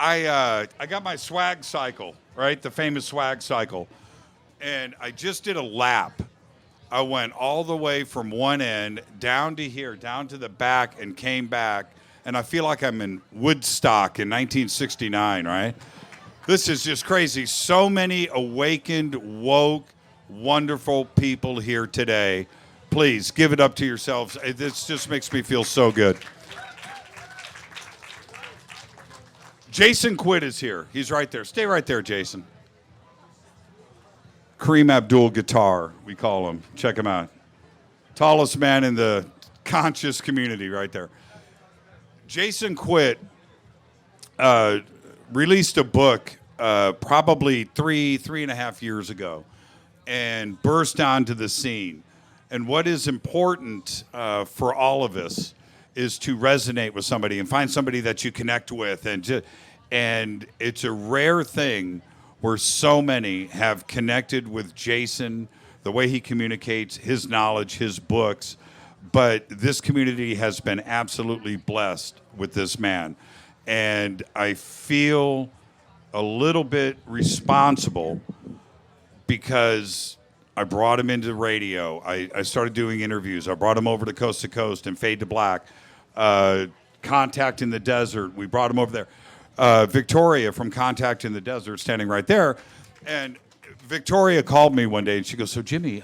I got my swag cycle, right? The famous swag cycle. And I just did a lap. I went all the way from one end down to here, down to the back, and came back. And I feel like I'm in Woodstock in 1969, right? This is just crazy. So many awakened, woke, wonderful people here today. Please give it up to yourselves. This just makes me feel so good. Jason Quitt is here. He's right there. Stay right there, Jason. Kareem Abdul-Jabbar, we call him. Check him out. Tallest man in the conscious community right there. Jason Quitt released a book probably three and a half years ago and burst onto the scene. And what is important for all of us is to resonate with somebody and find somebody that you connect with. And it's a rare thing where so many have connected with Jason, the way he communicates, his knowledge, his books. But this community has been absolutely blessed with this man. And I feel a little bit responsible because I brought him into radio. I started doing interviews. I brought him over to Coast and Fade to Black. Contact in the Desert, we brought him over there. Victoria from Contact in the Desert, standing right there. And Victoria called me one day and she goes, so Jimmy,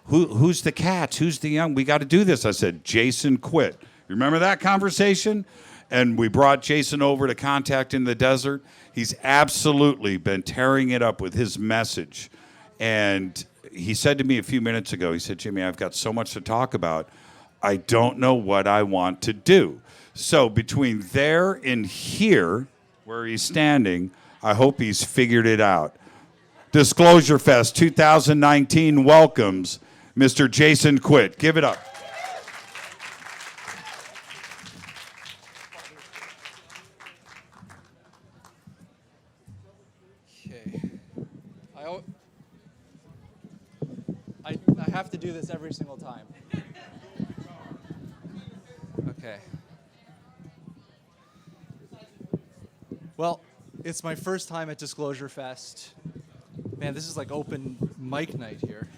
who's the cats? Who's the young? We got to do this. I said, Jason Quitt. You remember that conversation? And we brought Jason over to Contact in the Desert. He's absolutely been tearing it up with his message. And he said to me a few minutes ago, he said, Jimmy, I've got so much to talk about. I don't know what I want to do. So between there and here, where he's standing, I hope he's figured it out. Disclosure Fest 2019 welcomes Mr. Jason Quitt. Give it up. Okay. I have to do this every single time. Okay. Well, it's my first time at Disclosure Fest. Man, this is like open mic night here.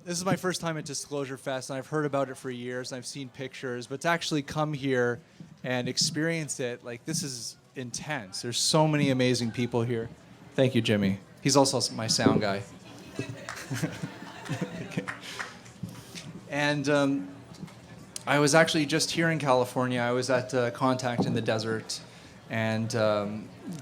This is my first time at Disclosure Fest, and I've heard about it for years, and I've seen pictures, but to actually come here and experience it, like, this is intense. There's so many amazing people here. Thank you, Jimmy. He's also my sound guy. Okay. And I was actually just here in California. I was at Contact in the Desert and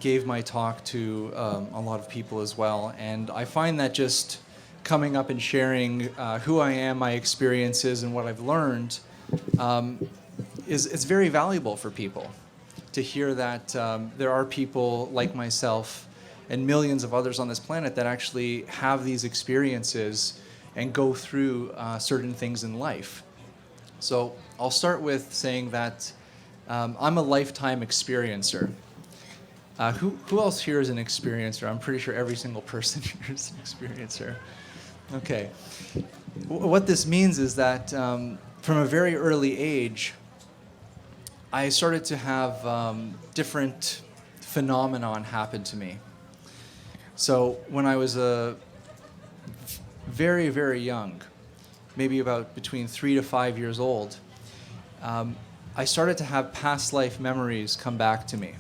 gave my talk to a lot of people as well. And I find that just coming up and sharing who I am, my experiences, and what I've learned is very valuable for people to hear that there are people like myself and millions of others on this planet that actually have these experiences and go through certain things in life. So I'll start with saying that I'm a lifetime experiencer. Who else here is an experiencer? I'm pretty sure every single person here is an experiencer. Okay. What this means is that from a very early age, I started to have different phenomenon happen to me. So when I was very, very young, maybe about between 3 to 5 years old, I started to have past life memories come back to me.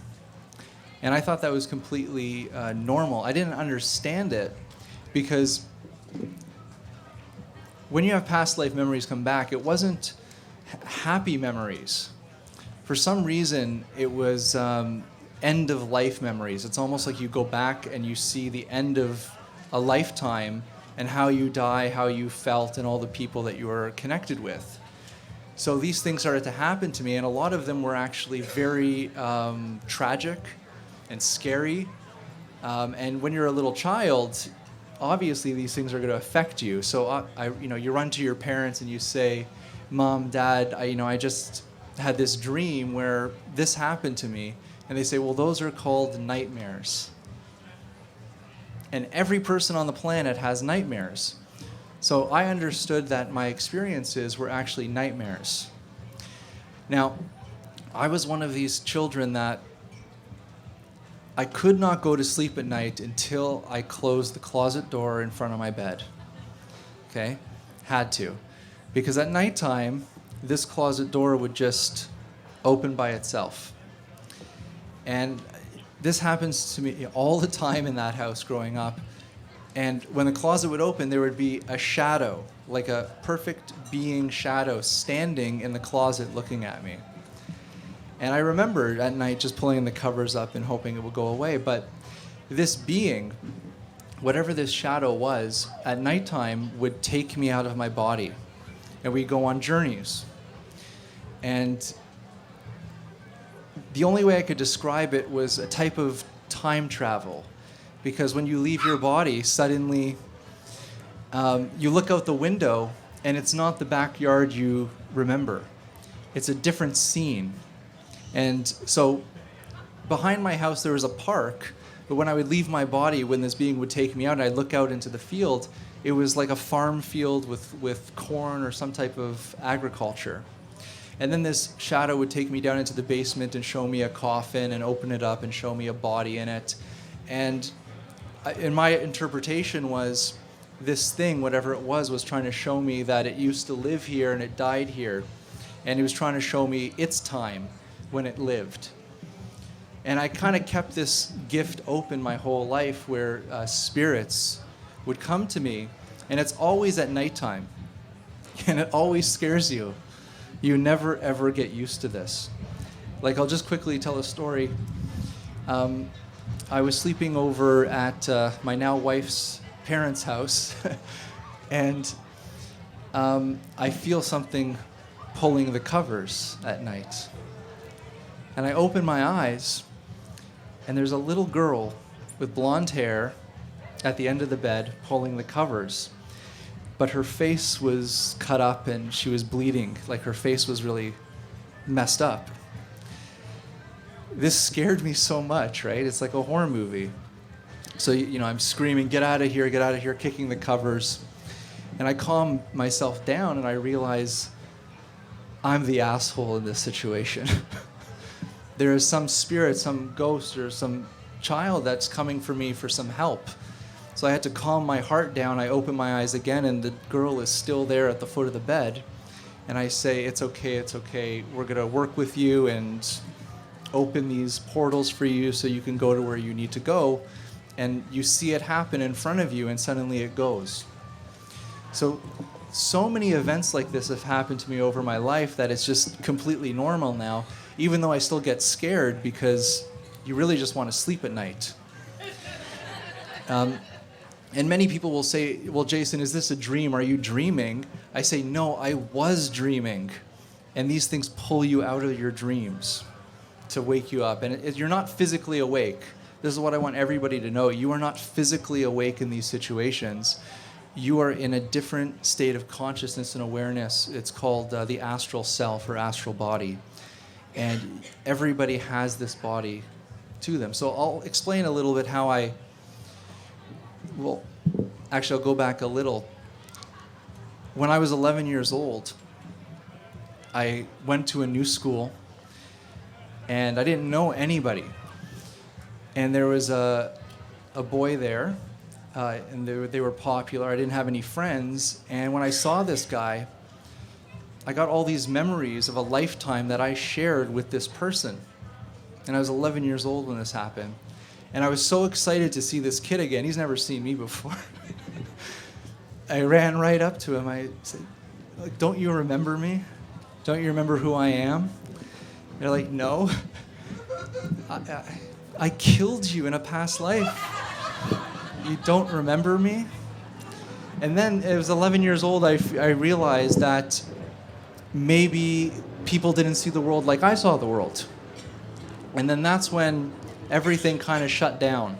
And I thought that was completely normal. I didn't understand it because when you have past life memories come back, it wasn't happy memories. For some reason, it was end of life memories. It's almost like you go back and you see the end of a lifetime and how you die, how you felt, and all the people that you were connected with. So these things started to happen to me, and a lot of them were actually very tragic and scary. And when you're a little child, obviously these things are going to affect you. So you run to your parents and you say, "Mom, Dad, I just had this dream where this happened to me." And they say, "Well, those are called nightmares." And every person on the planet has nightmares. So I understood that my experiences were actually nightmares. Now, I was one of these children that I could not go to sleep at night until I closed the closet door in front of my bed. Okay? Had to. Because at nighttime, this closet door would just open by itself. And this happens to me all the time in that house growing up. And when the closet would open, there would be a shadow, like a perfect being shadow, standing in the closet looking at me. And I remember at night just pulling the covers up and hoping it would go away. But this being, whatever this shadow was, at nighttime would take me out of my body. And we'd go on journeys. And the only way I could describe it was a type of time travel. Because when you leave your body, suddenly you look out the window and it's not the backyard you remember. It's a different scene. And so behind my house there was a park, but when I would leave my body, when this being would take me out and I'd look out into the field, it was like a farm field with corn or some type of agriculture. And then this shadow would take me down into the basement and show me a coffin and open it up and show me a body in it. And in my interpretation was this thing, whatever it was trying to show me that it used to live here and it died here. And it was trying to show me its time when it lived. And I kind of kept this gift open my whole life where spirits would come to me, and it's always at nighttime. And it always scares you. You never ever get used to this. Like, I'll just quickly tell a story. I was sleeping over at my now wife's parents' house, and I feel something pulling the covers at night. And I open my eyes, and there's a little girl with blonde hair at the end of the bed pulling the covers. But her face was cut up and she was bleeding, like her face was really messed up. This scared me so much, right? It's like a horror movie. So, I'm screaming, get out of here, kicking the covers. And I calm myself down and I realize I'm the asshole in this situation. There is some spirit, some ghost, or some child that's coming for me for some help. So I had to calm my heart down. I open my eyes again, and the girl is still there at the foot of the bed. And I say, it's okay. We're going to work with you and open these portals for you so you can go to where you need to go. And you see it happen in front of you, and suddenly it goes. So many events like this have happened to me over my life that it's just completely normal now, even though I still get scared because you really just want to sleep at night. And many people will say, well, Jason, is this a dream? Are you dreaming? I say, no, I was dreaming. And these things pull you out of your dreams to wake you up. And you're not physically awake. This is what I want everybody to know. You are not physically awake in these situations. You are in a different state of consciousness and awareness. It's called the astral self or astral body. And everybody has this body to them. So I'll explain a little bit how well, actually, I'll go back a little. When I was 11 years old, I went to a new school, and I didn't know anybody. And there was a boy there, and they were popular. I didn't have any friends, and when I saw this guy, I got all these memories of a lifetime that I shared with this person. And I was 11 years old when this happened. And I was so excited to see this kid again. He's never seen me before. I ran right up to him. I said, don't you remember me? Don't you remember who I am? They're like, no. I killed you in a past life. You don't remember me? And then I was 11 years old. I realized that maybe people didn't see the world like I saw the world. And then that's when everything kind of shut down.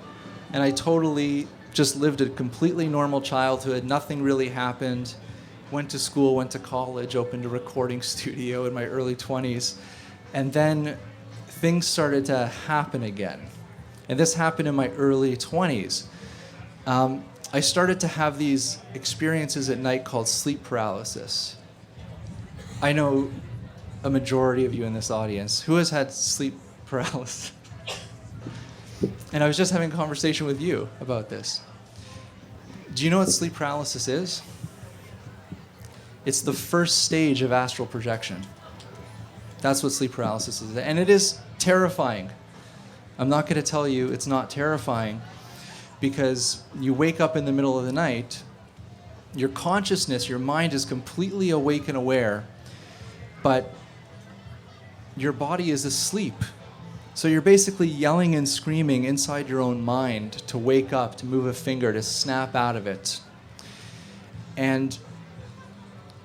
And I totally just lived a completely normal childhood. Nothing really happened. Went to school, went to college, opened a recording studio in my early 20s. And then things started to happen again. And this happened in my early 20s. I started to have these experiences at night called sleep paralysis. I know a majority of you in this audience, who has had sleep paralysis? And I was just having a conversation with you about this. Do you know what sleep paralysis is? It's the first stage of astral projection. That's what sleep paralysis is. And it is terrifying. I'm not going to tell you it's not terrifying, because you wake up in the middle of the night, your consciousness, your mind is completely awake and aware, but your body is asleep. So you're basically yelling and screaming inside your own mind to wake up, to move a finger, to snap out of it. And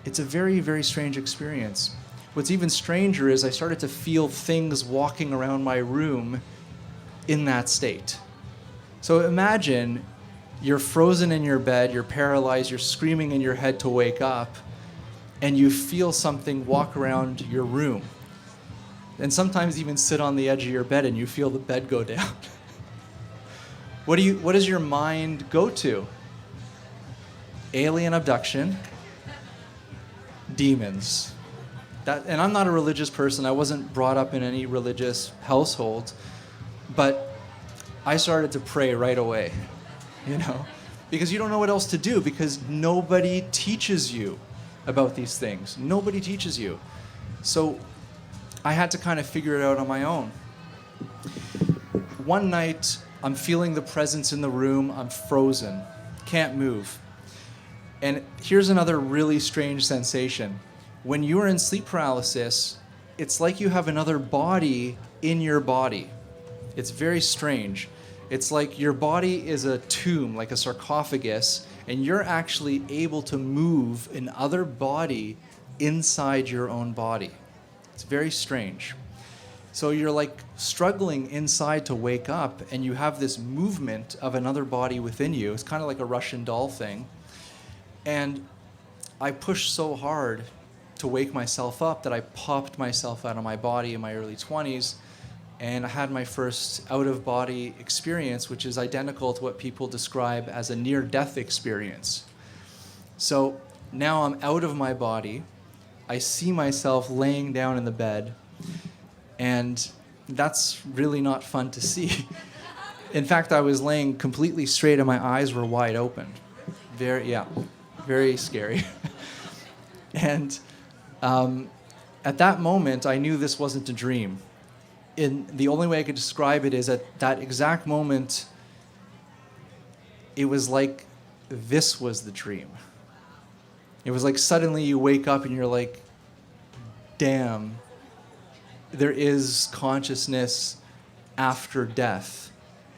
it's a very, very strange experience. What's even stranger is I started to feel things walking around my room in that state. So imagine you're frozen in your bed, you're paralyzed, you're screaming in your head to wake up, and you feel something walk around your room. And sometimes even sit on the edge of your bed and you feel the bed go down. What does your mind go to? Alien abduction, demons. And I'm not a religious person. I wasn't brought up in any religious household, but I started to pray right away, because you don't know what else to do, because nobody teaches you about these things. Nobody teaches you. So I had to kind of figure it out on my own. One night, I'm feeling the presence in the room. I'm frozen, can't move. And here's another really strange sensation. When you are in sleep paralysis, it's like you have another body in your body. It's very strange. It's like your body is a tomb, like a sarcophagus, and you're actually able to move an other body inside your own body. It's very strange. So you're like struggling inside to wake up, and you have this movement of another body within you. It's kind of like a Russian doll thing. And I pushed so hard to wake myself up that I popped myself out of my body in my early 20s, and I had my first out-of-body experience, which is identical to what people describe as a near-death experience. So now I'm out of my body. I see myself laying down in the bed, and that's really not fun to see. In fact, I was laying completely straight and my eyes were wide open. Very scary. And at that moment, I knew this wasn't a dream. The only way I could describe it is at that exact moment, it was like this was the dream. It was like suddenly you wake up and you're like, damn, there is consciousness after death.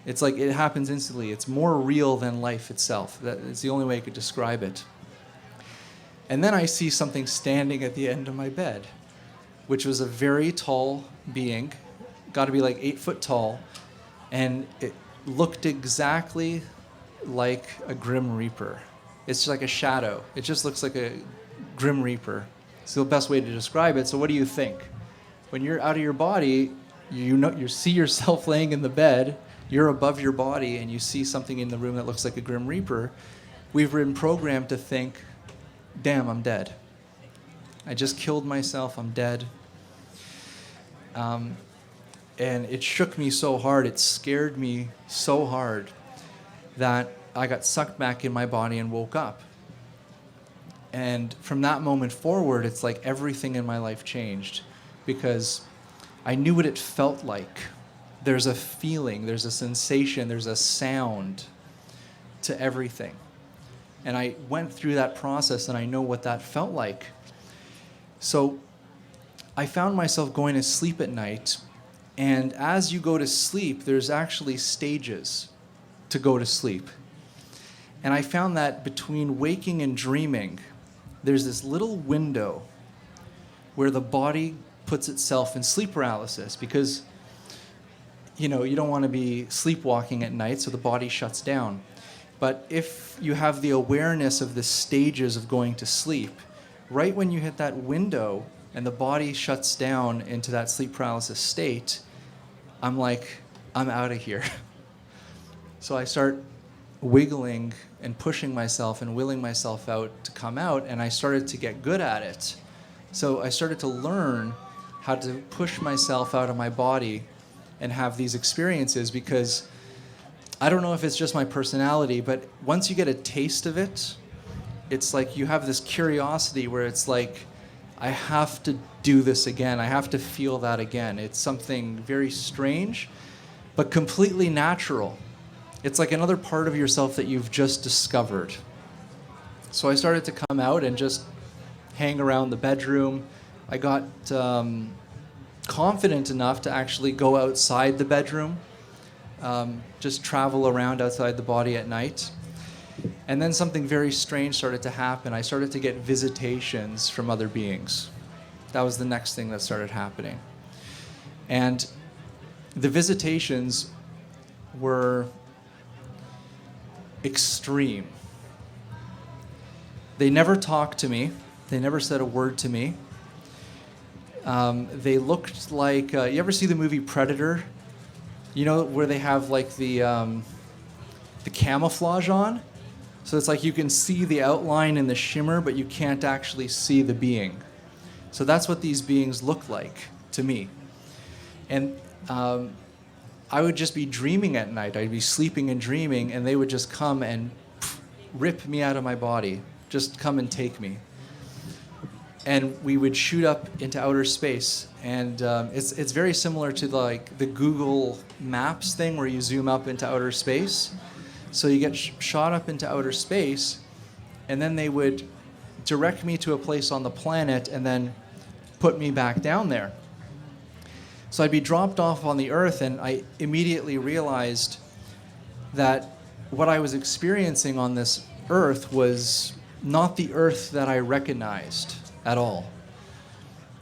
It's like it happens instantly. It's more real than life itself. It's the only way I could describe it. And then I see something standing at the end of my bed, which was a very tall being, got to be like 8 foot tall, and it looked exactly like a Grim Reaper. It's just like a shadow. It just looks like a Grim Reaper. It's the best way to describe it. So what do you think? When you're out of your body, you see yourself laying in the bed, you're above your body, and you see something in the room that looks like a Grim Reaper. We've been programmed to think, damn, I'm dead. I just killed myself, I'm dead. And it shook me so hard, it scared me so hard that I got sucked back in my body and woke up. And from that moment forward, it's like everything in my life changed, because I knew what it felt like. There's a feeling, there's a sensation, there's a sound to everything. And I went through that process, and I know what that felt like. So I found myself going to sleep at night, and as you go to sleep, there's actually stages to go to sleep. And I found that between waking and dreaming, there's this little window where the body puts itself in sleep paralysis, because you don't want to be sleepwalking at night, so the body shuts down. But if you have the awareness of the stages of going to sleep, right when you hit that window and the body shuts down into that sleep paralysis state, I'm like, I'm out of here. So I start wiggling and pushing myself and willing myself out to come out, and I started to get good at it. So I started to learn how to push myself out of my body and have these experiences, because I don't know if it's just my personality, but once you get a taste of it, it's like you have this curiosity where it's like, I have to do this again. I have to feel that again. It's something very strange, but completely natural. It's like another part of yourself that you've just discovered. So I started to come out and just hang around the bedroom. I got confident enough to actually go outside the bedroom, just travel around outside the body at night. And then something very strange started to happen. I started to get visitations from other beings. That was the next thing that started happening. And the visitations were extreme. They never talked to me. They never said a word to me. They looked like, you ever see the movie Predator? You know, where they have like the camouflage on? So it's like you can see the outline and the shimmer, but you can't actually see the being. So that's what these beings look like to me. And I would just be dreaming at night. I'd be sleeping and dreaming, and they would just come and rip me out of my body. Just come and take me. And we would shoot up into outer space. And it's very similar to like the Google Maps thing where you zoom up into outer space. So you get shot up into outer space, and then they would direct me to a place on the planet and then put me back down there. So I'd be dropped off on the Earth, and I immediately realized that what I was experiencing on this Earth was not the Earth that I recognized at all.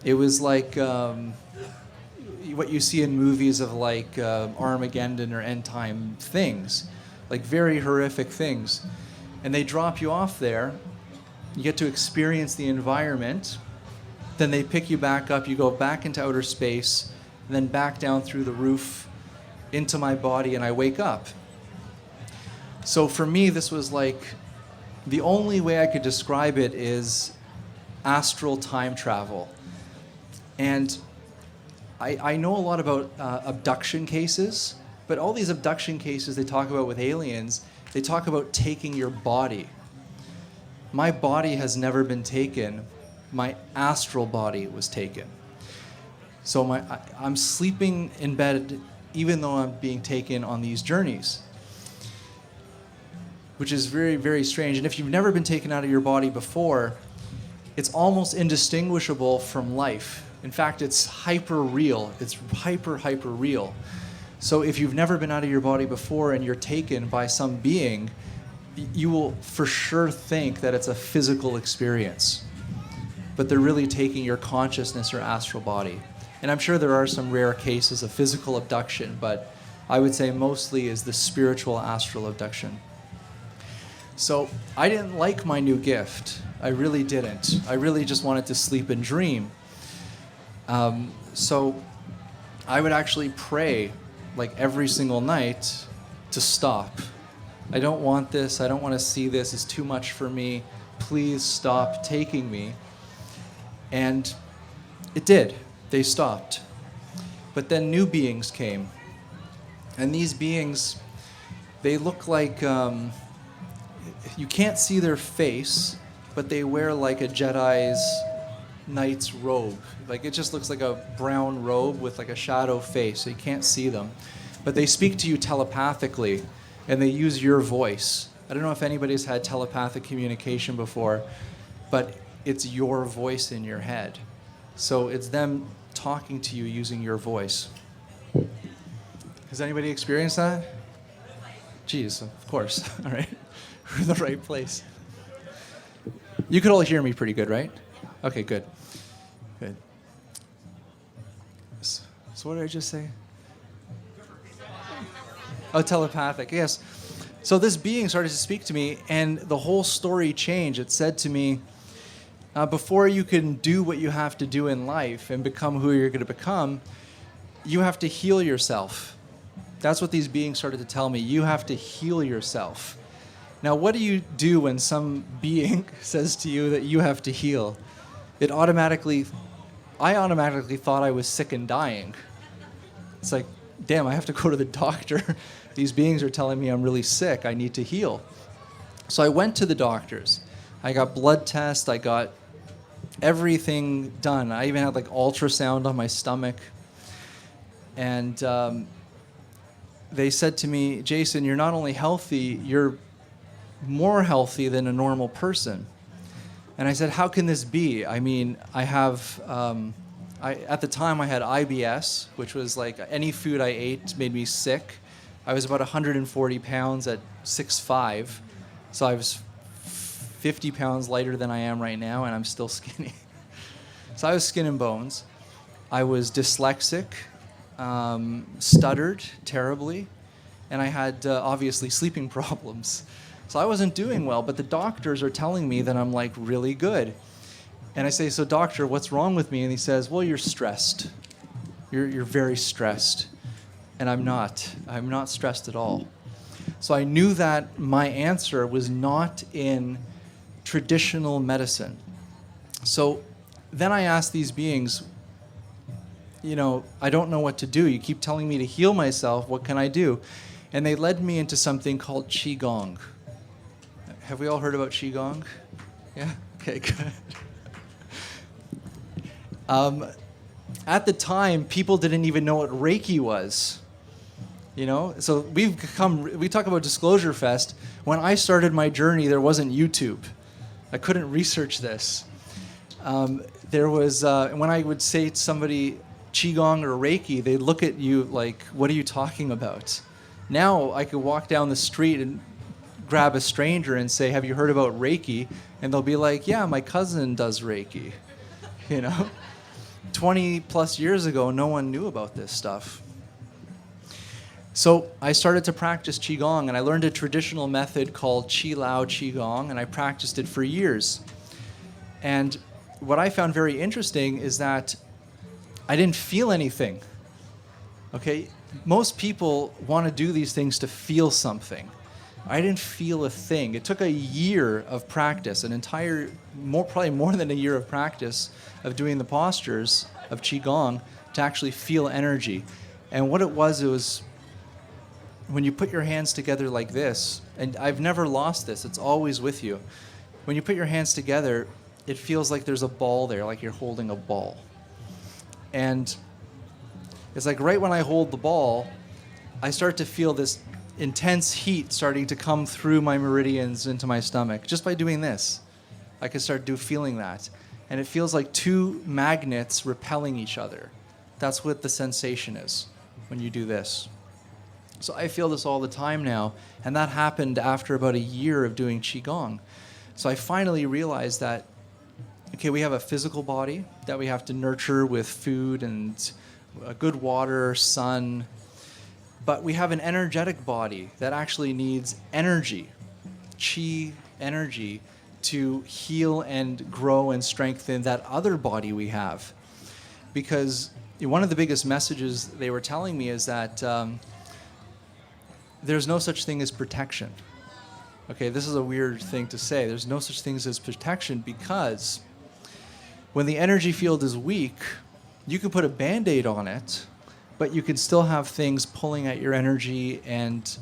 It was like what you see in movies of like Armageddon or end time things. Like very horrific things. And they drop you off there. You get to experience the environment. Then they pick you back up. You go back into outer space, and then back down through the roof into my body, and I wake up. So for me, this was like, the only way I could describe it is astral time travel. And I know a lot about abduction cases. But all these abduction cases they talk about with aliens, they talk about taking your body. My body has never been taken. My astral body was taken. So I'm sleeping in bed even though I'm being taken on these journeys, which is very, very strange. And if you've never been taken out of your body before, it's almost indistinguishable from life. In fact, it's hyper real. It's hyper real. So if you've never been out of your body before and you're taken by some being, you will for sure think that it's a physical experience. But they're really taking your consciousness or astral body. And I'm sure there are some rare cases of physical abduction, but I would say mostly is the spiritual astral abduction. So I didn't like my new gift. I really didn't. I really just wanted to sleep and dream. So I would actually pray like every single night to stop. I don't want this. I don't want to see this. It's too much for me. Please stop taking me. And it did. They stopped. But then new beings came. And these beings, they look like, you can't see their face, but they wear like a Jedi's knight's robe. Like it just looks like a brown robe with like a shadow face, so you can't see them. But they speak to you telepathically, and they use your voice. I don't know if anybody's had telepathic communication before, but it's your voice in your head. So it's them talking to you using your voice. Has anybody experienced that? Jeez, of course. All right. We're in the right place. You could all hear me pretty good, right? Okay, good. Good. So what did I just say? Oh, telepathic, yes. So this being started to speak to me, and the whole story changed. It said to me, before you can do what you have to do in life and become who you're going to become, you have to heal yourself. That's what these beings started to tell me. You have to heal yourself. Now, what do you do when some being says to you that you have to heal? It automatically I automatically thought I was sick and dying. It's like, damn, I have to go to the doctor. These beings are telling me I'm really sick. I need to heal. So I went to the doctors. I got blood tests. I got everything done. I even had like ultrasound on my stomach. And they said to me, Jason, you're not only healthy, you're more healthy than a normal person. And I said, how can this be? I mean, I have, at the time I had IBS, which was like any food I ate made me sick. I was about 140 pounds at 6'5", so I was 50 pounds lighter than I am right now, and I'm still skinny. So I was skin and bones. I was dyslexic, stuttered terribly, and I had obviously sleeping problems. So I wasn't doing well, but the doctors are telling me that I'm like really good. And I say, so doctor, what's wrong with me? And he says, well, you're stressed. You're very stressed. And I'm not. I'm not stressed at all. So I knew that my answer was not in traditional medicine. So then I asked these beings, I don't know what to do. You keep telling me to heal myself. What can I do? And they led me into something called Qigong. Have we all heard about Qigong? Yeah? Okay, good. At the time, people didn't even know what Reiki was. So we talk about Disclosure Fest. When I started my journey, there wasn't YouTube. I couldn't research this. There was, when I would say to somebody Qigong or Reiki, they'd look at you like, what are you talking about? Now I could walk down the street and grab a stranger and say, have you heard about Reiki? And they'll be like, yeah, my cousin does Reiki. 20 plus years ago, no one knew about this stuff. So I started to practice Qigong, and I learned a traditional method called Qi Lao Qigong, and I practiced it for years. And what I found very interesting is that I didn't feel anything. Okay? Most people want to do these things to feel something. I didn't feel a thing. It took a year of practice, probably more than a year of practice of doing the postures of Qigong to actually feel energy. And what it was when you put your hands together like this, and I've never lost this, it's always with you. When you put your hands together, it feels like there's a ball there, like you're holding a ball. And it's like right when I hold the ball, I start to feel this intense heat starting to come through my meridians into my stomach. Just by doing this, I can start feeling that. And it feels like two magnets repelling each other. That's what the sensation is when you do this. So I feel this all the time now, and that happened after about a year of doing Qigong. So I finally realized that, okay, we have a physical body that we have to nurture with food and good water, sun, but we have an energetic body that actually needs energy, Qi energy, to heal and grow and strengthen that other body we have. Because one of the biggest messages they were telling me is that there's no such thing as protection. Okay, this is a weird thing to say. There's no such thing as protection because when the energy field is weak, you can put a Band-Aid on it, but you can still have things pulling at your energy and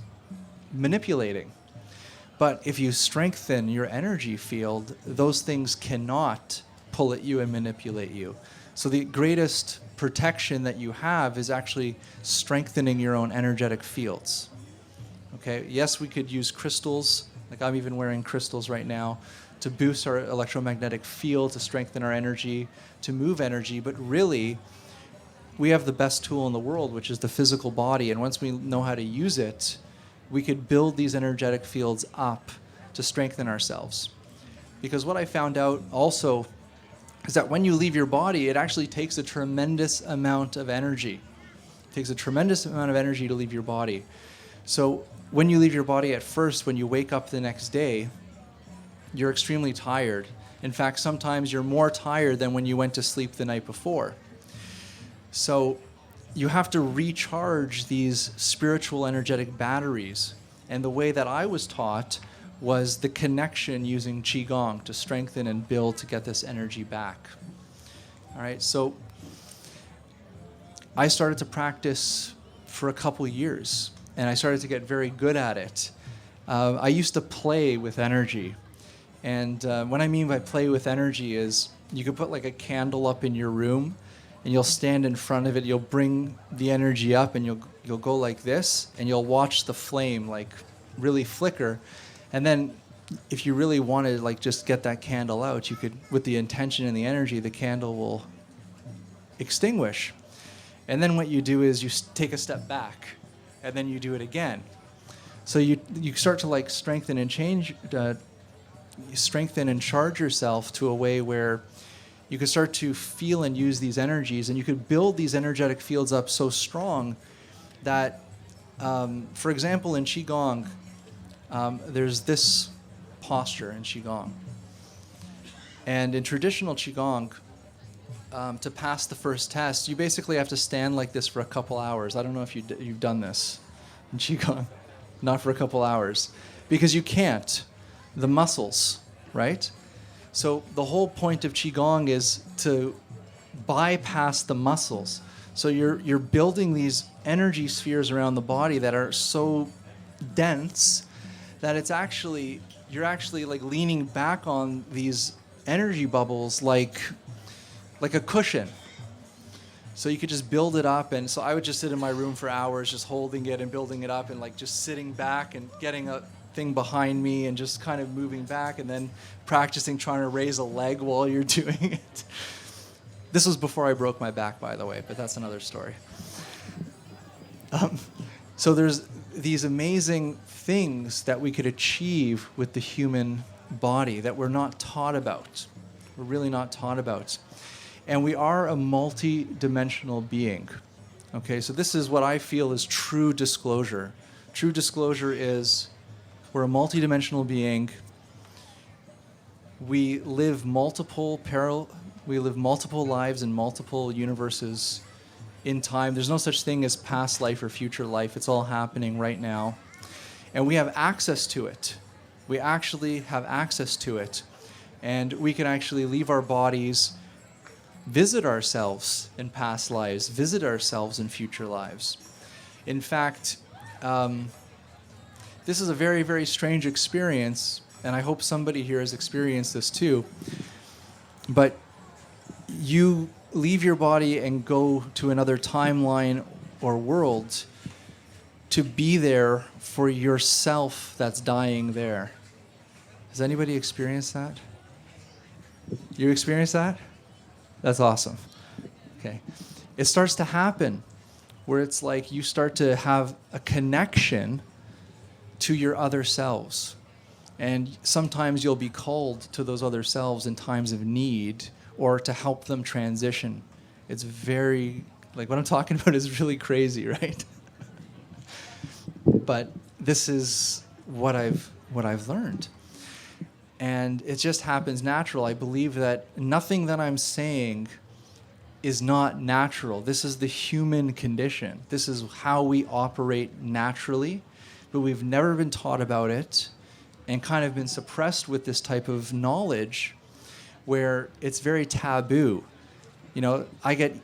manipulating. But if you strengthen your energy field, those things cannot pull at you and manipulate you. So the greatest protection that you have is actually strengthening your own energetic fields. Okay, yes, we could use crystals, like I'm even wearing crystals right now, to boost our electromagnetic field, to strengthen our energy, to move energy, but really, we have the best tool in the world, which is the physical body, and once we know how to use it, we could build these energetic fields up to strengthen ourselves. Because what I found out also is that when you leave your body, it actually takes a tremendous amount of energy. It takes a tremendous amount of energy to leave your body. So when you leave your body at first, when you wake up the next day, you're extremely tired. In fact, sometimes you're more tired than when you went to sleep the night before. So you have to recharge these spiritual energetic batteries. And the way that I was taught was the connection using Qigong to strengthen and build to get this energy back. All right, so I started to practice for a couple years, and I started to get very good at it. I used to play with energy. And what I mean by play with energy is you could put like a candle up in your room, and you'll stand in front of it. You'll bring the energy up, and you'll go like this, and you'll watch the flame like really flicker. And then if you really wanted to like just get that candle out, you could, with the intention and the energy, the candle will extinguish. And then what you do is you take a step back, and then you do it again. So you start to like strengthen and charge yourself to a way where you can start to feel and use these energies, and you could build these energetic fields up so strong that, for example, in Qigong, there's this posture in Qigong. And in traditional Qigong, to pass the first test, you basically have to stand like this for a couple hours. I don't know if you've done this in Qigong. Not for a couple hours. Because you can't. The muscles, right? So the whole point of Qigong is to bypass the muscles. So you're building these energy spheres around the body that are so dense that you're actually like leaning back on these energy bubbles like a cushion. So you could just build it up, and so I would just sit in my room for hours just holding it and building it up and like just sitting back and getting a thing behind me and just kind of moving back and then practicing trying to raise a leg while you're doing it. This was before I broke my back, by the way, but that's another story. So there's these amazing things that we could achieve with the human body that we're not taught about. We're really not taught about. And we are a multi-dimensional being. Okay, so this is what I feel is true disclosure. True disclosure is we're a multi-dimensional being. We live multiple lives in multiple universes in time. There's no such thing as past life or future life. It's all happening right now. And we have access to it. We actually have access to it. And we can actually leave our bodies, visit ourselves in past lives, visit ourselves in future lives. In fact, this is a very, very strange experience, and I hope somebody here has experienced this too. But you leave your body and go to another timeline or world to be there for yourself that's dying there. Has anybody experienced that? You experienced that? That's awesome. Okay. It starts to happen where it's like you start to have a connection to your other selves. And sometimes you'll be called to those other selves in times of need or to help them transition. It's very, like what I'm talking about is really crazy, right? But this is what I've learned. And it just happens natural. I believe that nothing that I'm saying is not natural. This is the human condition. This is how we operate naturally, but we've never been taught about it and kind of been suppressed with this type of knowledge where it's very taboo. You know, I get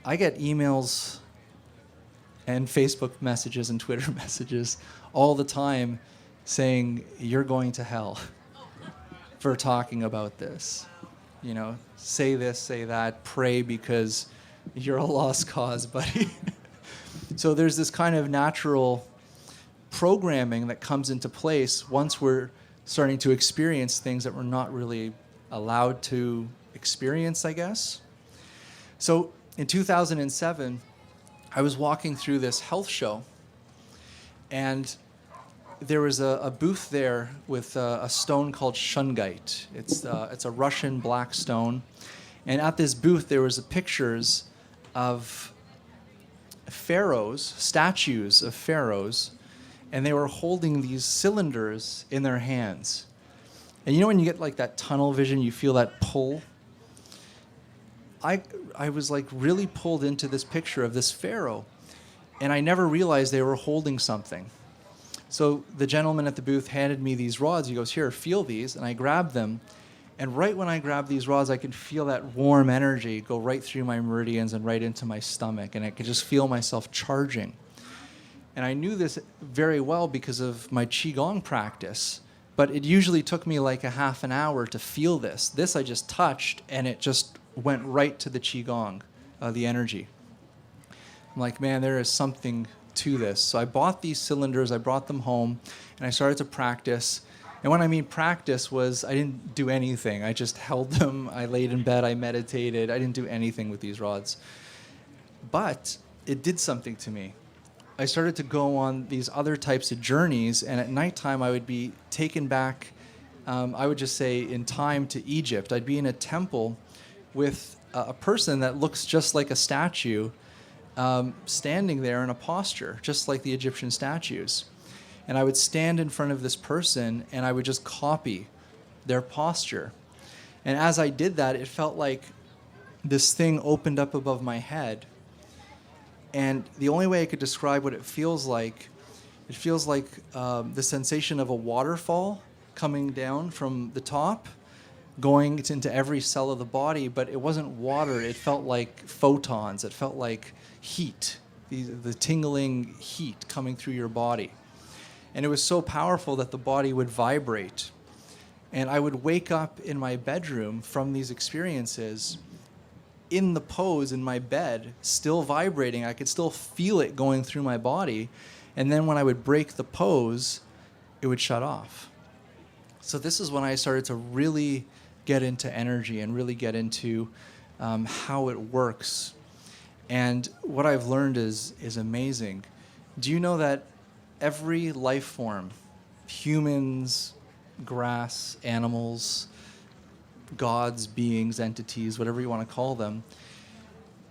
emails and Facebook messages and Twitter messages all the time saying, "You're going to hell for talking about this. You know, say this, say that, pray because you're a lost cause, buddy." So there's this kind of natural programming that comes into place once we're starting to experience things that we're not really allowed to experience, I guess. So in 2007, I was walking through this health show, and there was a booth there with a stone called shungite. It's a Russian black stone. And at this booth, there was pictures of pharaohs, statues of pharaohs, and they were holding these cylinders in their hands. And you know when you get like that tunnel vision, you feel that pull? I was like really pulled into this picture of this pharaoh, and I never realized they were holding something. So the gentleman at the booth handed me these rods. He goes, "Here, feel these." And I grabbed them, And right when I grab these rods, I can feel that warm energy go right through my meridians and right into my stomach. And I could just feel myself charging. And I knew this very well because of my Qigong practice. But it usually took me like a half an hour to feel this. This I just touched, and it just went right to the Qigong, the energy. I'm like, man, there is something to this. So I bought these cylinders, I brought them home, and I started to practice. And when I mean practice was I didn't do anything. I just held them, I laid in bed, I meditated. I didn't do anything with these rods. But it did something to me. I started to go on these other types of journeys, and at nighttime I would be taken back, I would just say in time, to Egypt. I'd be in a temple with a person that looks just like a statue, standing there in a posture, just like the Egyptian statues. And I would stand in front of this person, and I would just copy their posture. And as I did that, it felt like this thing opened up above my head. And the only way I could describe what it feels like the sensation of a waterfall coming down from the top, going into every cell of the body, but it wasn't water. It felt like photons. It felt like heat, the tingling heat coming through your body. And it was so powerful that the body would vibrate. And I would wake up in my bedroom from these experiences in the pose in my bed, still vibrating. I could still feel it going through my body. And then when I would break the pose, it would shut off. So this is when I started to really get into energy and really get into how it works. And what I've learned is amazing. Do you know that every life form, humans, grass, animals, gods, beings, entities, whatever you want to call them,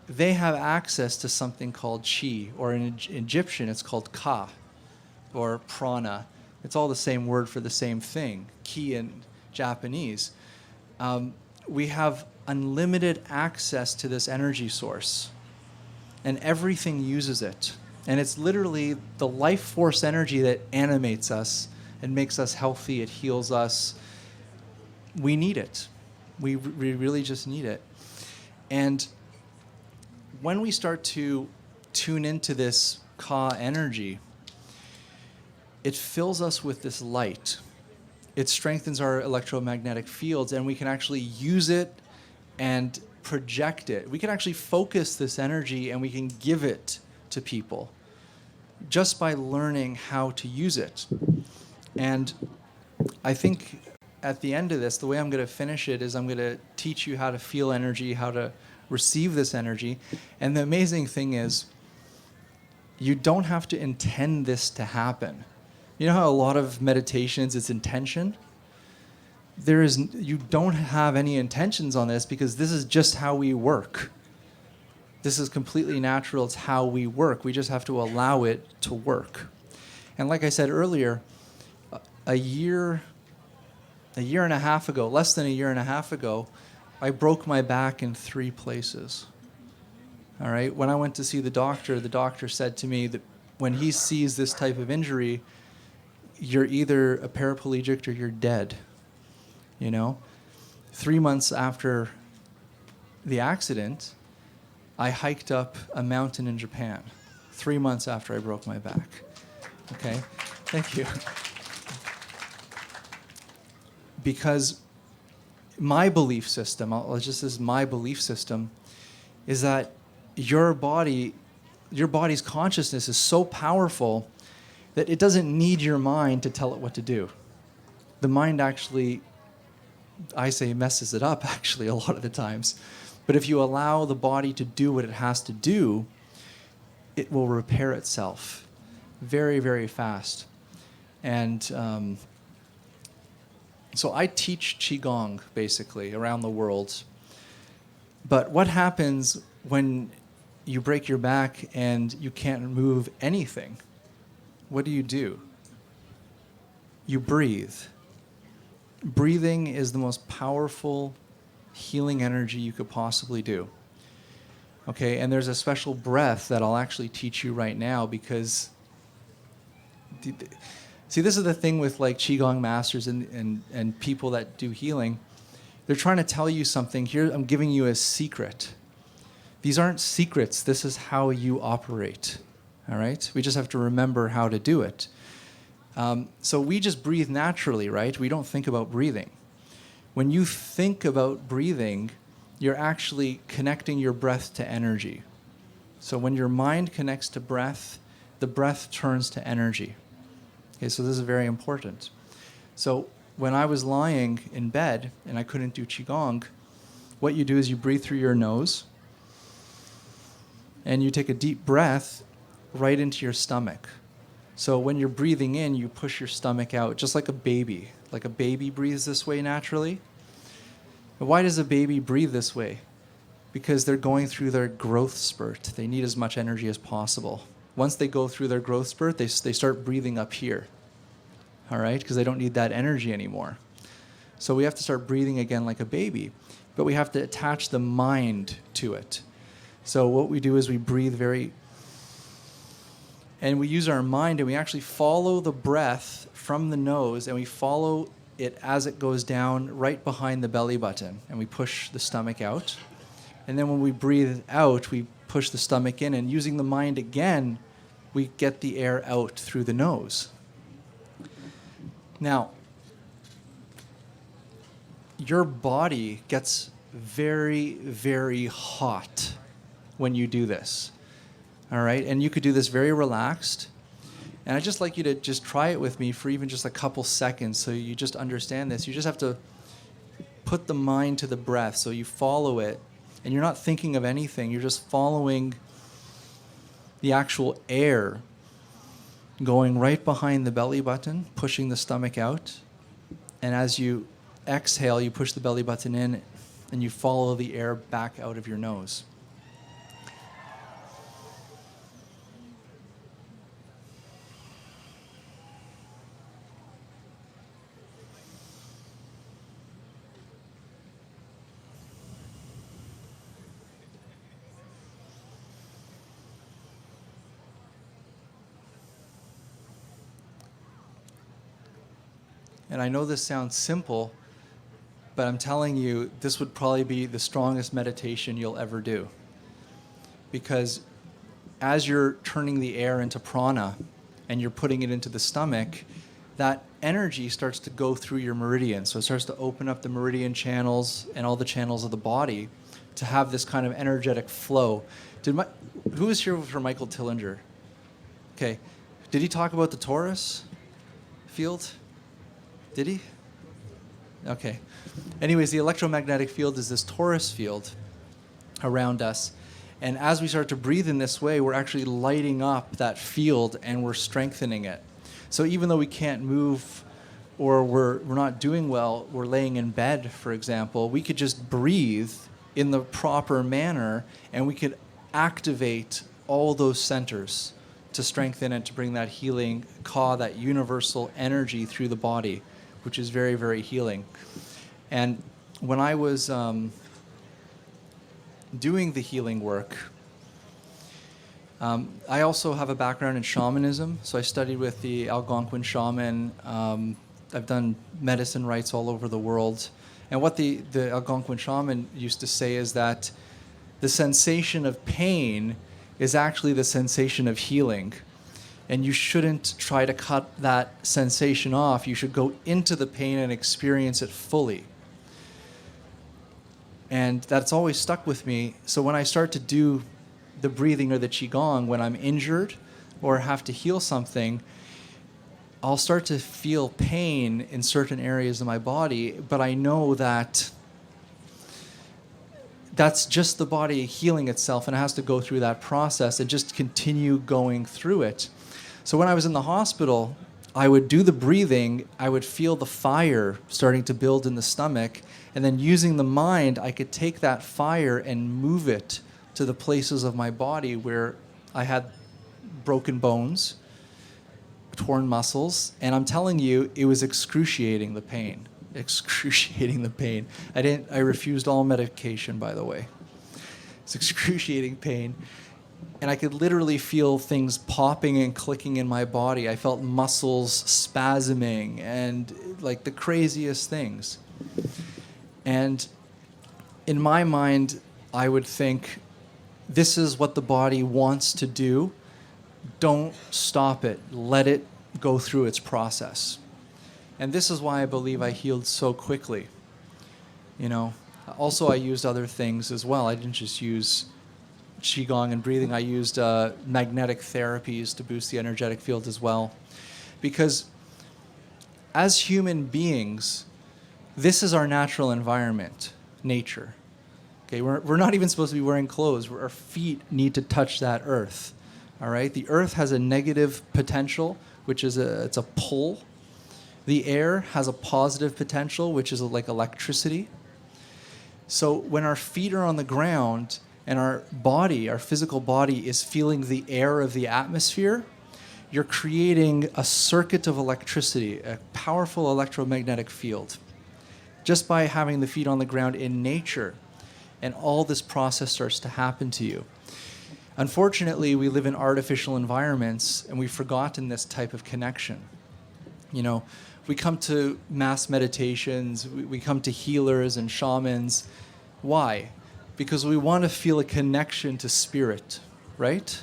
they have access to something called chi, or in Egyptian it's called ka, or prana. It's all the same word for the same thing, ki in Japanese. We have unlimited access to this energy source, and everything uses it. And it's literally the life force energy that animates us and makes us healthy. It heals us. We need it. We really just need it. And when we start to tune into this Ka energy, it fills us with this light. It strengthens our electromagnetic fields, and we can actually use it and project it. We can actually focus this energy, and we can give it to people just by learning how to use it. And I think at the end of this, the way I'm going to finish it is I'm going to teach you how to feel energy, how to receive this energy. And the amazing thing is, you don't have to intend this to happen. You know how a lot of meditations, it's intention? You don't have any intentions on this because this is just how we work. This is completely natural. It's how we work. We just have to allow it to work. And like I said earlier, a year and a half ago, less than a year and a half ago, I broke my back in 3 places. All right. When I went to see the doctor said to me that when he sees this type of injury, you're either a paraplegic or you're dead. You know? 3 months after the accident, I hiked up a mountain in Japan. 3 months after I broke my back. Okay? Thank you. Because my belief system, this is my belief system, is that your body's consciousness is so powerful that it doesn't need your mind to tell it what to do. The mind actually, I say, messes it up actually a lot of the times. But if you allow the body to do what it has to do, it will repair itself very, very fast. And so I teach Qigong, basically, around the world. But what happens when you break your back and you can't move anything? What do? You breathe. Breathing is the most powerful healing energy you could possibly do. Okay, and there's a special breath that I'll actually teach you right now because, see, this is the thing with like Qigong masters and people that do healing. They're trying to tell you something. Here, I'm giving you a secret. These aren't secrets. This is how you operate. All right? We just have to remember how to do it. So we just breathe naturally, right? We don't think about breathing. When you think about breathing, you're actually connecting your breath to energy. So when your mind connects to breath, the breath turns to energy. Okay, so this is very important. So when I was lying in bed and I couldn't do Qigong, what you do is you breathe through your nose and you take a deep breath right into your stomach. So when you're breathing in, you push your stomach out, just like a baby. Like a baby breathes this way naturally. But why does a baby breathe this way? Because they're going through their growth spurt. They need as much energy as possible. Once they go through their growth spurt, they start breathing up here. All right? Because they don't need that energy anymore. So we have to start breathing again like a baby. But we have to attach the mind to it. So what we do is we breathe and we use our mind and we actually follow the breath from the nose and we follow it as it goes down right behind the belly button. And we push the stomach out. And then when we breathe out, we push the stomach in. And using the mind again, we get the air out through the nose. Now, your body gets very, very hot when you do this. All right? And you could do this very relaxed. And I'd just like you to just try it with me for even just a couple seconds so you just understand this. You just have to put the mind to the breath. So you follow it. And you're not thinking of anything. You're just following the actual air going right behind the belly button, pushing the stomach out. And as you exhale, you push the belly button in and you follow the air back out of your nose. And I know this sounds simple, but I'm telling you, this would probably be the strongest meditation you'll ever do. Because as you're turning the air into prana and you're putting it into the stomach, that energy starts to go through your meridian. So it starts to open up the meridian channels and all the channels of the body to have this kind of energetic flow. Who was here for Michael Tillinger? Okay. Did he talk about the torus field? Did he? Okay. Anyways, the electromagnetic field is this torus field around us. And as we start to breathe in this way, we're actually lighting up that field and we're strengthening it. So even though we can't move or we're not doing well, we're laying in bed, for example, we could just breathe in the proper manner and we could activate all those centers to strengthen and to bring that healing ka, that universal energy through the body, which is very, very healing. And when I was doing the healing work, I also have a background in shamanism. So I studied with the Algonquin shaman. I've done medicine rites all over the world. And what the Algonquin shaman used to say is that the sensation of pain is actually the sensation of healing. And you shouldn't try to cut that sensation off. You should go into the pain and experience it fully. And that's always stuck with me. So when I start to do the breathing or the Qigong, when I'm injured or have to heal something, I'll start to feel pain in certain areas of my body, but I know that that's just the body healing itself and it has to go through that process and just continue going through it. So when I was in the hospital, I would do the breathing, I would feel the fire starting to build in the stomach, and then using the mind, I could take that fire and move it to the places of my body where I had broken bones, torn muscles, and I'm telling you, it was excruciating, the pain. Excruciating the pain. I refused all medication, by the way. It's excruciating pain. And I could literally feel things popping and clicking in my body. I felt muscles spasming and like the craziest things. And in my mind, I would think, this is what the body wants to do. Don't stop it. Let it go through its process. And this is why I believe I healed so quickly. You know, also I used other things as well. I didn't just use Qigong and breathing. I used magnetic therapies to boost the energetic field as well. Because as human beings, this is our natural environment, nature. Okay, we're not even supposed to be wearing clothes. Our feet need to touch that earth. All right, the earth has a negative potential, which is it's a pull. The air has a positive potential, which is like electricity. So when our feet are on the ground and our body, our physical body, is feeling the air of the atmosphere, you're creating a circuit of electricity, a powerful electromagnetic field, just by having the feet on the ground in nature. And all this process starts to happen to you. Unfortunately, we live in artificial environments, and we've forgotten this type of connection. You know, we come to mass meditations, we come to healers and shamans. Why? Because we want to feel a connection to spirit, right?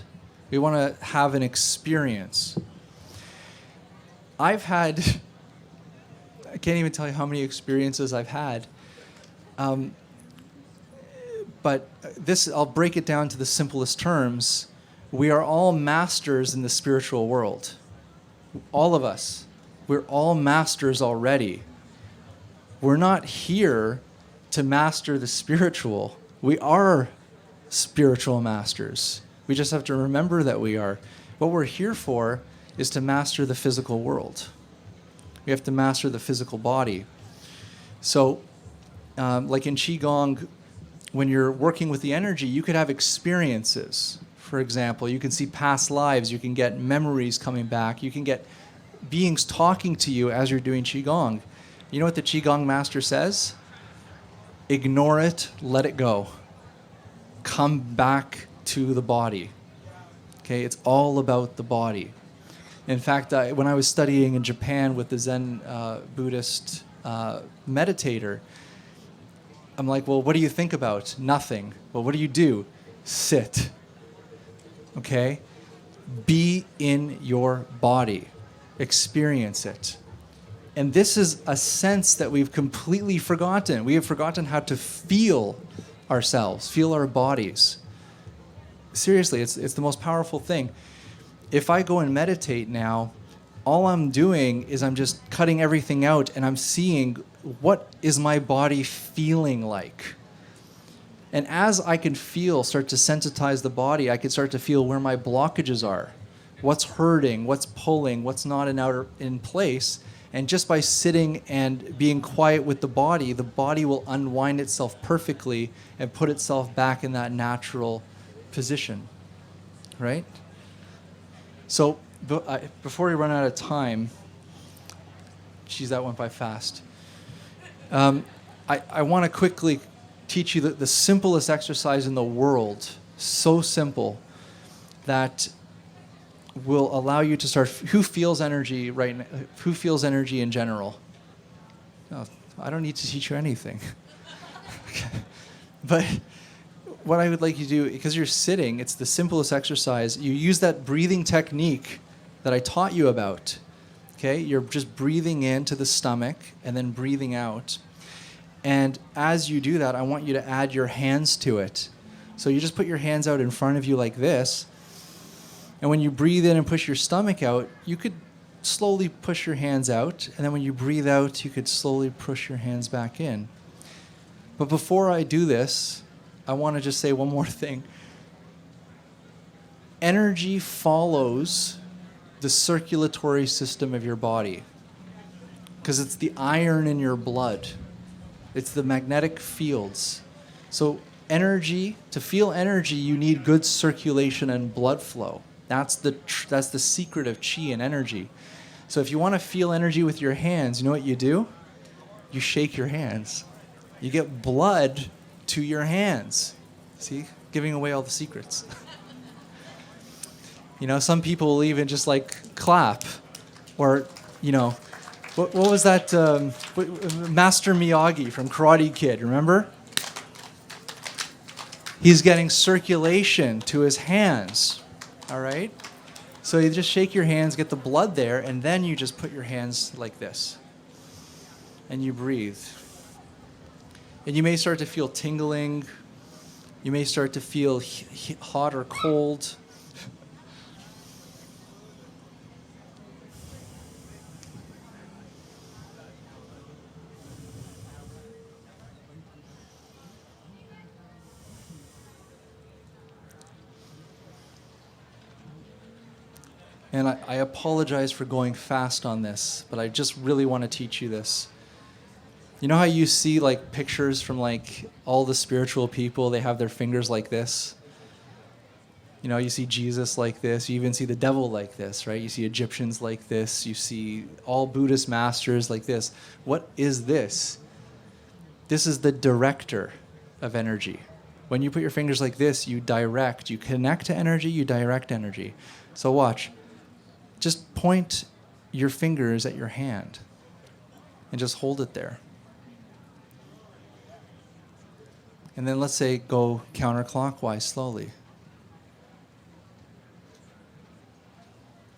We want to have an experience. I can't even tell you how many experiences I've had. But this, I'll break it down to the simplest terms. We are all masters in the spiritual world. All of us. We're all masters already. We're not here to master the spiritual. We are spiritual masters. We just have to remember that we are. What we're here for is to master the physical world. We have to master the physical body. So, like in Qigong, when you're working with the energy, you could have experiences. For example, you can see past lives. You can get memories coming back. You can get beings talking to you as you're doing Qigong. You know what the Qigong master says? Ignore it, let it go. Come back to the body. Okay, it's all about the body. In fact, when I was studying in Japan with the Zen Buddhist meditator, I'm like, well, what do you think about? Nothing. Well, what do you do? Sit. Okay? Be in your body. Experience it. And this is a sense that we've completely forgotten. We have forgotten how to feel ourselves, feel our bodies. Seriously, it's the most powerful thing. If I go and meditate now, all I'm doing is I'm just cutting everything out and I'm seeing what is my body feeling like. And as I can start to sensitize the body, I can start to feel where my blockages are. What's hurting, what's pulling, what's not in place. And just by sitting and being quiet with the body will unwind itself perfectly and put itself back in that natural position, right? So before we run out of time, geez, that went by fast. I want to quickly teach you the simplest exercise in the world, so simple, that will allow you to start. Who feels energy right now? Who feels energy in general? Oh, I don't need to teach you anything. Okay. But what I would like you to do, because you're sitting, it's the simplest exercise. You use that breathing technique that I taught you about. Okay, you're just breathing into the stomach and then breathing out. And as you do that, I want you to add your hands to it. So you just put your hands out in front of you like this. And when you breathe in and push your stomach out, you could slowly push your hands out. And then when you breathe out, you could slowly push your hands back in. But before I do this, I want to just say one more thing. Energy follows the circulatory system of your body because it's the iron in your blood. It's the magnetic fields. So energy, to feel energy, you need good circulation and blood flow. That's the secret of chi and energy. So if you want to feel energy with your hands, you know what you do? You shake your hands. You get blood to your hands. See? Giving away all the secrets. You know, some people will even just like clap or, you know, What was that? Master Miyagi from Karate Kid, remember? He's getting circulation to his hands, all right? So you just shake your hands, get the blood there, and then you just put your hands like this. And you breathe. And you may start to feel tingling. You may start to feel hot or cold. And I apologize for going fast on this, but I just really want to teach you this. You know how you see like pictures from like all the spiritual people, they have their fingers like this? You know, you see Jesus like this, you even see the devil like this, right? You see Egyptians like this, you see all Buddhist masters like this. What is this? This is the director of energy. When you put your fingers like this, you direct, you connect to energy, you direct energy. So watch. Just point your fingers at your hand and just hold it there. And then let's say go counterclockwise slowly.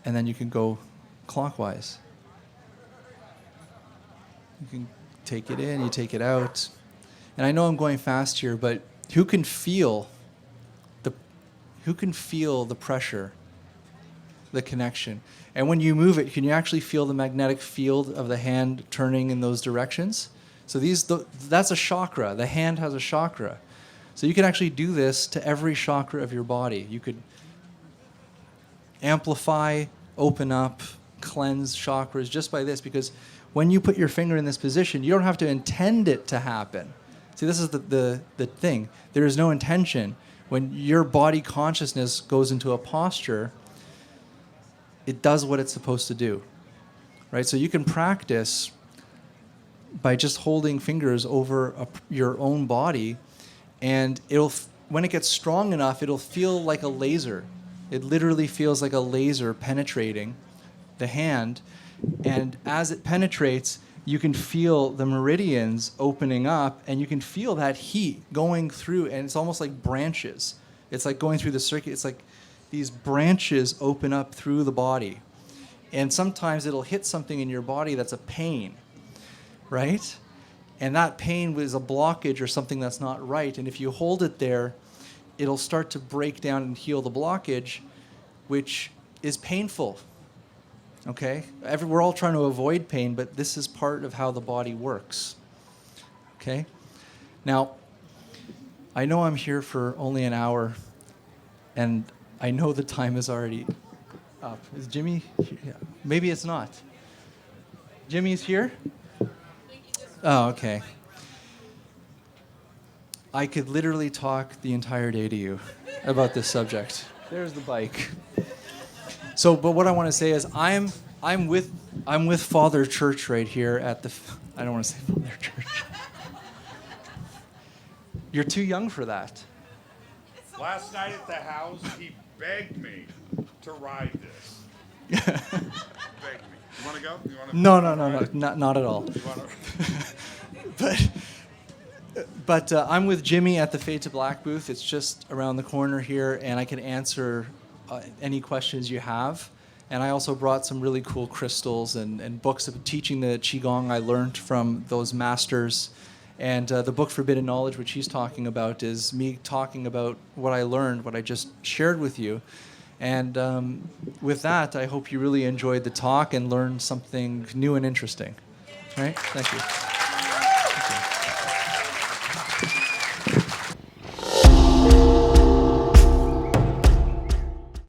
And then you can go clockwise. You can take it in, you take it out. And I know I'm going fast here, but who can feel the pressure, the connection? And when you move it, can you actually feel the magnetic field of the hand turning in those directions? So that's a chakra. The hand has a chakra. So you can actually do this to every chakra of your body. You could amplify, open up, cleanse chakras just by this, because when you put your finger in this position, you don't have to intend it to happen. See, this is the thing. There is no intention. When your body consciousness goes into a posture, it does what it's supposed to do, right? So you can practice by just holding fingers over your own body, and when it gets strong enough, it'll feel like a laser. It literally feels like a laser penetrating the hand, and as it penetrates, you can feel the meridians opening up, and you can feel that heat going through, and it's almost like branches. It's like going through the circuit. It's like these branches open up through the body. And sometimes it'll hit something in your body that's a pain, right? And that pain is a blockage or something that's not right. And if you hold it there, it'll start to break down and heal the blockage, which is painful, okay? We're all trying to avoid pain, but this is part of how the body works, okay? Now, I know I'm here for only an hour, and I know the time is already up. Is Jimmy here? Yeah. Maybe it's not. Jimmy's here? Oh, okay. I could literally talk the entire day to you about this subject. There's the bike. So, but what I want to say is I'm with Father Church right here at the, I don't want to say Father Church. You're too young for that. Last night at the house, he begged me to ride this. Begged me. You want to go? You wanna No, not at all. You wanna... But I'm with Jimmy at the Fade to Black booth. It's just around the corner here, and I can answer any questions you have. And I also brought some really cool crystals and books of teaching the Qigong I learned from those masters. And the book Forbidden Knowledge, which he's talking about, is me talking about what I learned, what I just shared with you. And with that, I hope you really enjoyed the talk and learned something new and interesting. All right? Thank you.